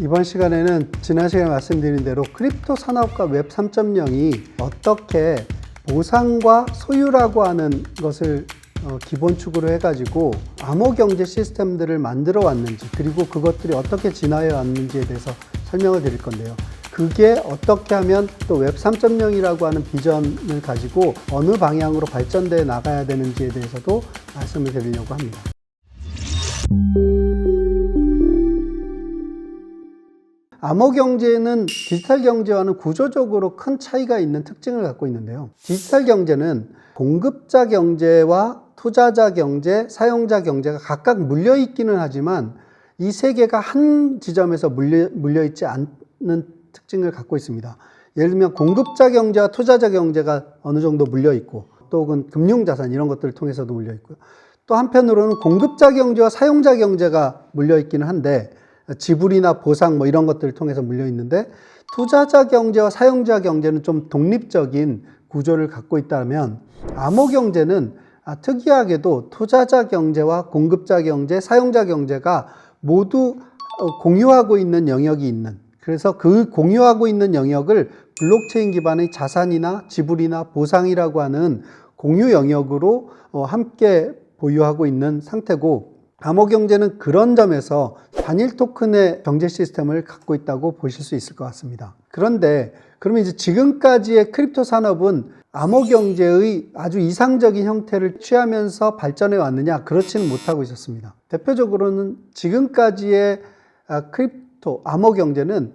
이번 시간에는 지난 시간에 말씀드린 대로 크립토 산업과 웹 3.0이 어떻게 보상과 소유라고 하는 것을 기본축으로 해가지고 암호경제 시스템들을 만들어 왔는지, 그리고 그것들이 어떻게 진화해 왔는지에 대해서 설명을 드릴 건데요. 그게 어떻게 하면 또 웹 3.0이라고 하는 비전을 가지고 어느 방향으로 발전되어 나가야 되는지에 대해서도 말씀을 드리려고 합니다. 암호경제는 디지털 경제와는 구조적으로 큰 차이가 있는 특징을 갖고 있는데요. 디지털 경제는 공급자 경제와 투자자 경제, 사용자 경제가 각각 물려있기는 하지만 이 세 개가 한 지점에서 물려있지 않는 특징을 갖고 있습니다. 예를 들면 공급자 경제와 투자자 경제가 어느 정도 물려있고, 또 금융자산 이런 것들을 통해서도 물려있고요. 또 한편으로는 공급자 경제와 사용자 경제가 물려있기는 한데, 지불이나 보상 이런 것들을 통해서 물려있는데, 투자자 경제와 사용자 경제는 좀 독립적인 구조를 갖고 있다면, 암호경제는 특이하게도 투자자 경제와 공급자 경제, 사용자 경제가 모두 공유하고 있는 영역이 있는, 그래서 그 공유하고 있는 영역을 블록체인 기반의 자산이나 지불이나 보상이라고 하는 공유 영역으로 함께 보유하고 있는 상태고, 암호경제는 그런 점에서 단일 토큰의 경제 시스템을 갖고 있다고 보실 수 있을 것 같습니다. 그런데 그러면 이제 지금까지의 크립토 산업은 암호경제의 아주 이상적인 형태를 취하면서 발전해 왔느냐? 그렇지는 못하고 있었습니다. 대표적으로는 지금까지의 암호경제는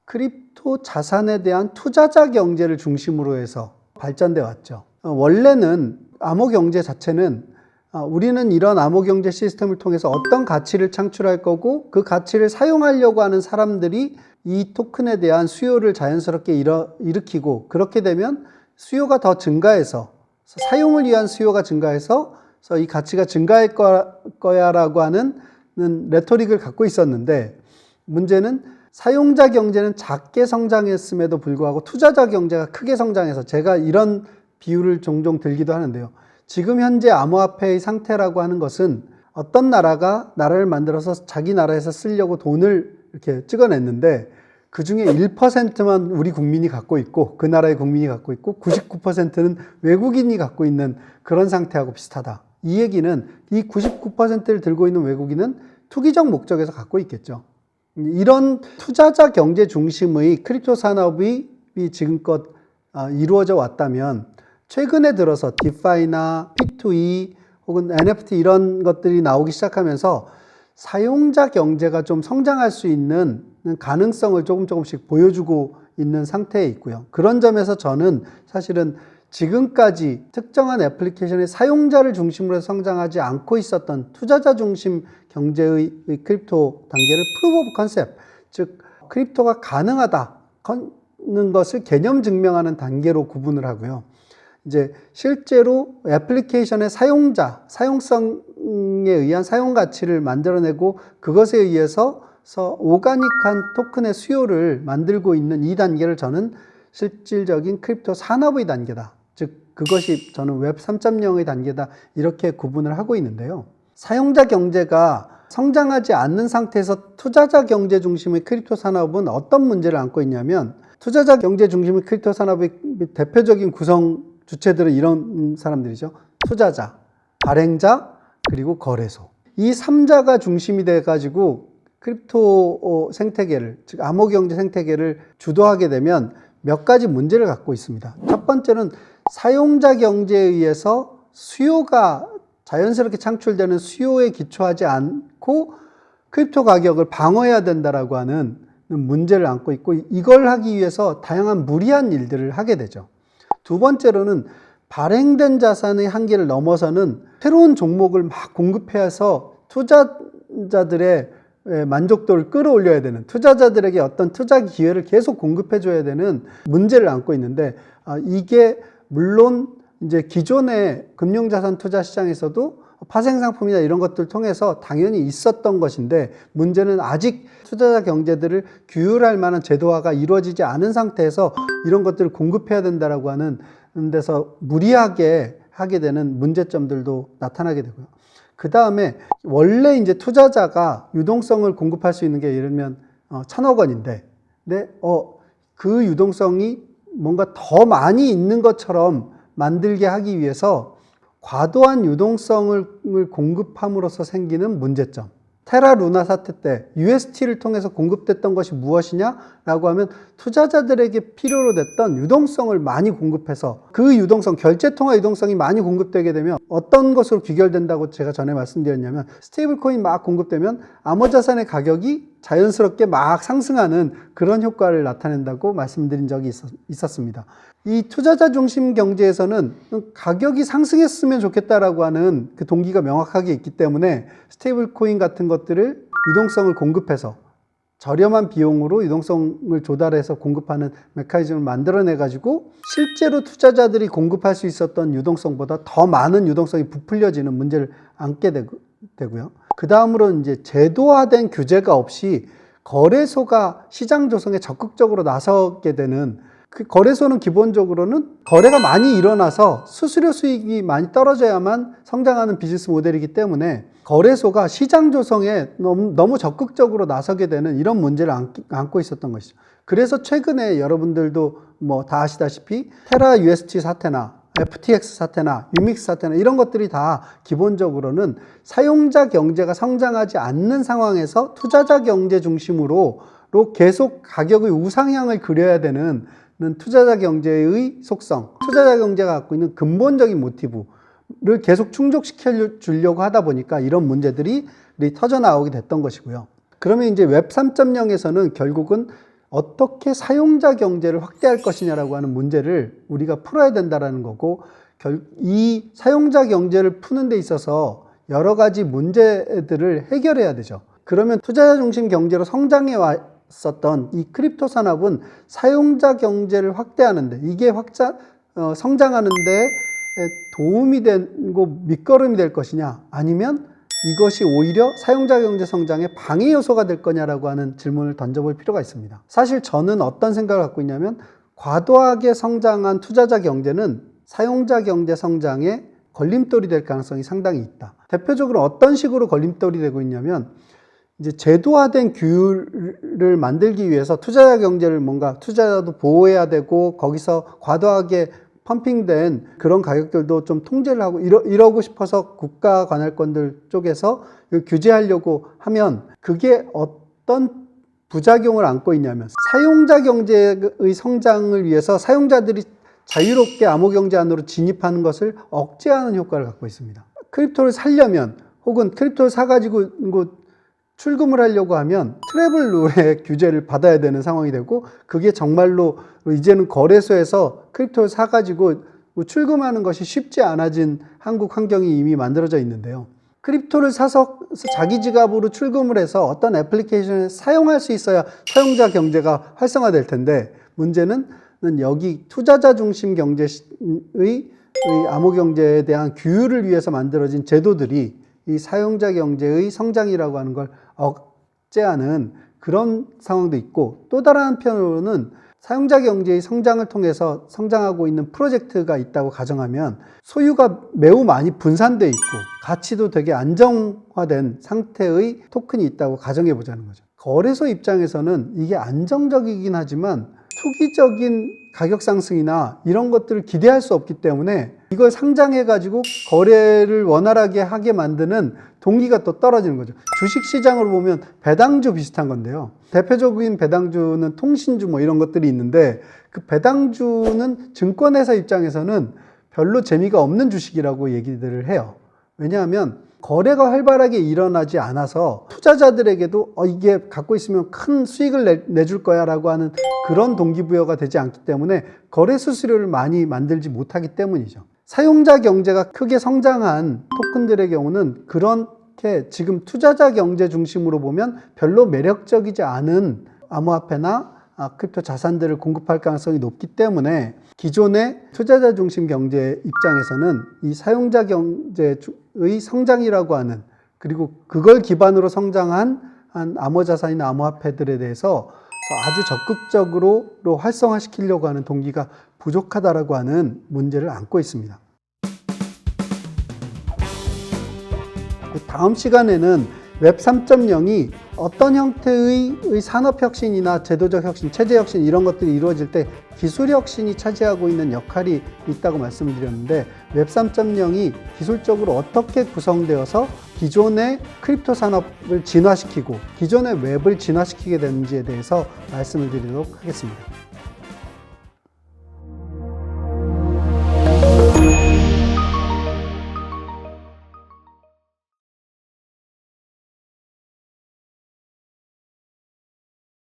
크립토 자산에 대한 투자자 경제를 중심으로 해서 발전돼 왔죠. 원래는 암호경제 자체는 우리는 이런 암호경제 시스템을 통해서 어떤 가치를 창출할 거고, 그 가치를 사용하려고 하는 사람들이 이 토큰에 대한 수요를 자연스럽게 일으키고, 그렇게 되면 수요가 더 증가해서, 사용을 위한 수요가 증가해서 이 가치가 증가할 거야 라고 하는 레토릭을 갖고 있었는데, 문제는 사용자 경제는 작게 성장했음에도 불구하고 투자자 경제가 크게 성장해서, 제가 이런 비유를 종종 들기도 하는데요. 지금 현재 암호화폐의 상태라고 하는 것은 어떤 나라가 나라를 만들어서 자기 나라에서 쓰려고 돈을 이렇게 찍어냈는데, 그 중에 1%만 우리 국민이 갖고 있고, 그 나라의 국민이 갖고 있고, 99%는 외국인이 갖고 있는 그런 상태하고 비슷하다. 이 얘기는 이 99%를 들고 있는 외국인은 투기적 목적에서 갖고 있겠죠. 이런 투자자 경제 중심의 크립토 산업이 지금껏 이루어져 왔다면, 최근에 들어서 디파이나 P2E 혹은 NFT 이런 것들이 나오기 시작하면서 사용자 경제가 좀 성장할 수 있는 가능성을 조금씩 보여주고 있는 상태에 있고요. 그런 점에서 저는 사실은 지금까지 특정한 애플리케이션의 사용자를 중심으로 성장하지 않고 있었던 투자자 중심 경제의 크립토 단계를 프루프 오브 컨셉, 즉 크립토가 가능하다는 것을 개념 증명하는 단계로 구분을 하고요. 이제 실제로 애플리케이션의 사용성에 의한 사용 가치를 만들어내고, 그것에 의해서 오가닉한 토큰의 수요를 만들고 있는 이 단계를 저는 실질적인 크립토 산업의 단계다. 즉 그것이 저는 웹 3.0의 단계다, 이렇게 구분을 하고 있는데요. 사용자 경제가 성장하지 않는 상태에서 투자자 경제 중심의 크립토 산업은 어떤 문제를 안고 있냐면, 투자자 경제 중심의 크립토 산업의 대표적인 주체들은 이런 사람들이죠. 투자자, 발행자, 그리고 거래소. 이 3자가 중심이 돼가지고 크립토 생태계를, 즉 암호경제 생태계를 주도하게 되면 몇 가지 문제를 갖고 있습니다. 첫 번째는 사용자 경제에 의해서 수요가 자연스럽게 창출되는 수요에 기초하지 않고 크립토 가격을 방어해야 된다라고 하는 문제를 안고 있고, 이걸 하기 위해서 다양한 무리한 일들을 하게 되죠. 두 번째로는 발행된 자산의 한계를 넘어서는 새로운 종목을 막 공급해서 투자자들의 만족도를 끌어올려야 되는, 투자자들에게 어떤 투자 기회를 계속 공급해줘야 되는 문제를 안고 있는데, 이게 물론 이제 기존의 금융자산 투자 시장에서도 파생상품이나 이런 것들을 통해서 당연히 있었던 것인데, 문제는 아직 투자자 경제들을 규율할 만한 제도화가 이루어지지 않은 상태에서 이런 것들을 공급해야 된다라고 하는 데서 무리하게 하게 되는 문제점들도 나타나게 되고요. 그 다음에 원래 이제 투자자가 유동성을 공급할 수 있는 게, 예를 들면 천억 원인데, 근데 그 유동성이 뭔가 더 많이 있는 것처럼 만들게 하기 위해서 과도한 유동성을 공급함으로써 생기는 문제점. 테라 루나 사태 때 UST를 통해서 공급됐던 것이 무엇이냐라고 하면 투자자들에게 필요로 됐던 유동성을 많이 공급해서 그 유동성, 결제통화 유동성이 많이 공급되게 되면 어떤 것으로 귀결된다고 제가 전에 말씀드렸냐면 스테이블 코인 막 공급되면 암호자산의 가격이 자연스럽게 막 상승하는 그런 효과를 나타낸다고 말씀드린 적이 있었습니다. 이 투자자 중심 경제에서는 가격이 상승했으면 좋겠다라고 하는 그 동기가 명확하게 있기 때문에 스테이블 코인 같은 것들을 유동성을 공급해서 저렴한 비용으로 유동성을 조달해서 공급하는 메커니즘을 만들어내 가지고 실제로 투자자들이 공급할 수 있었던 유동성보다 더 많은 유동성이 부풀려지는 문제를 안게 되고요. 그 다음으로 이제 제도화된 규제가 없이 거래소가 시장 조성에 적극적으로 나서게 되는, 그 거래소는 기본적으로는 거래가 많이 일어나서 수수료 수익이 많이 떨어져야만 성장하는 비즈니스 모델이기 때문에 거래소가 시장 조성에 너무 적극적으로 나서게 되는 이런 문제를 안고 있었던 것이죠. 그래서 최근에 여러분들도 뭐 다 아시다시피 테라 UST 사태나 FTX 사태나 유믹스 사태나 이런 것들이 다 기본적으로는 사용자 경제가 성장하지 않는 상황에서 투자자 경제 중심으로 계속 가격의 우상향을 그려야 되는 투자자 경제의 속성, 투자자 경제가 갖고 있는 근본적인 모티브를 계속 충족시켜 주려고 하다 보니까 이런 문제들이 터져 나오게 됐던 것이고요. 그러면 이제 웹 3.0에서는 결국은 어떻게 사용자 경제를 확대할 것이냐라고 하는 문제를 우리가 풀어야 된다라는 거고, 이 사용자 경제를 푸는 데 있어서 여러 가지 문제들을 해결해야 되죠. 그러면 투자자 중심 경제로 성장해 왔었던 이 크립토 산업은 사용자 경제를 확대하는데, 이게 성장하는데 도움이 되고 밑거름이 될 것이냐, 아니면 이것이 오히려 사용자 경제 성장의 방해 요소가 될 거냐라고 하는 질문을 던져볼 필요가 있습니다. 사실 저는 어떤 생각을 갖고 있냐면, 과도하게 성장한 투자자 경제는 사용자 경제 성장에 걸림돌이 될 가능성이 상당히 있다. 대표적으로 어떤 식으로 걸림돌이 되고 있냐면, 이제 제도화된 규율을 만들기 위해서 투자자 경제를 뭔가 투자자도 보호해야 되고, 거기서 과도하게 펌핑된 그런 가격들도 좀 통제를 하고 이러고 싶어서 국가 관할권들 쪽에서 규제하려고 하면, 그게 어떤 부작용을 안고 있냐면, 사용자 경제의 성장을 위해서 사용자들이 자유롭게 암호 경제 안으로 진입하는 것을 억제하는 효과를 갖고 있습니다. 크립토를 살려면, 혹은 크립토를 사가지고 출금을 하려고 하면 트래블 룰의 규제를 받아야 되는 상황이 되고, 그게 정말로 이제는 거래소에서 크립토를 사가지고 출금하는 것이 쉽지 않아진 한국 환경이 이미 만들어져 있는데요. 크립토를 사서 자기 지갑으로 출금을 해서 어떤 애플리케이션을 사용할 수 있어야 사용자 경제가 활성화될 텐데, 문제는 여기 투자자 중심 경제의 암호 경제에 대한 규율을 위해서 만들어진 제도들이 이 사용자 경제의 성장이라고 하는 걸 억제하는 그런 상황도 있고, 또 다른 한편으로는 사용자 경제의 성장을 통해서 성장하고 있는 프로젝트가 있다고 가정하면 소유가 매우 많이 분산되어 있고 가치도 되게 안정화된 상태의 토큰이 있다고 가정해 보자는 거죠. 거래소 입장에서는 이게 안정적이긴 하지만 투기적인 가격 상승이나 이런 것들을 기대할 수 없기 때문에 이걸 상장해 가지고 거래를 원활하게 하게 만드는 동기가 또 떨어지는 거죠. 주식시장으로 보면 배당주 비슷한 건데요. 대표적인 배당주는 통신주 뭐 이런 것들이 있는데, 그 배당주는 증권회사 입장에서는 별로 재미가 없는 주식이라고 얘기들을 해요. 왜냐하면 거래가 활발하게 일어나지 않아서 투자자들에게도 이게 갖고 있으면 큰 수익을 내줄 거야 라고 하는 그런 동기부여가 되지 않기 때문에 거래 수수료를 많이 만들지 못하기 때문이죠. 사용자 경제가 크게 성장한 토큰들의 경우는 그렇게 지금 투자자 경제 중심으로 보면 별로 매력적이지 않은 암호화폐나 크립토 자산들을 공급할 가능성이 높기 때문에 기존의 투자자 중심 경제 입장에서는 이 사용자 경제의 성장이라고 하는, 그리고 그걸 기반으로 성장한 암호자산이나 암호화폐들에 대해서 아주 적극적으로 활성화시키려고 하는 동기가 부족하다라고 하는 문제를 안고 있습니다. 다음 시간에는 웹 3.0이 어떤 형태의 산업혁신이나 제도적 혁신, 체제혁신 이런 것들이 이루어질 때 기술 혁신이 차지하고 있는 역할이 있다고 말씀을 드렸는데 웹 3.0이 기술적으로 어떻게 구성되어서 기존의 크립토 산업을 진화시키고 기존의 웹을 진화시키게 되는지에 대해서 말씀을 드리도록 하겠습니다.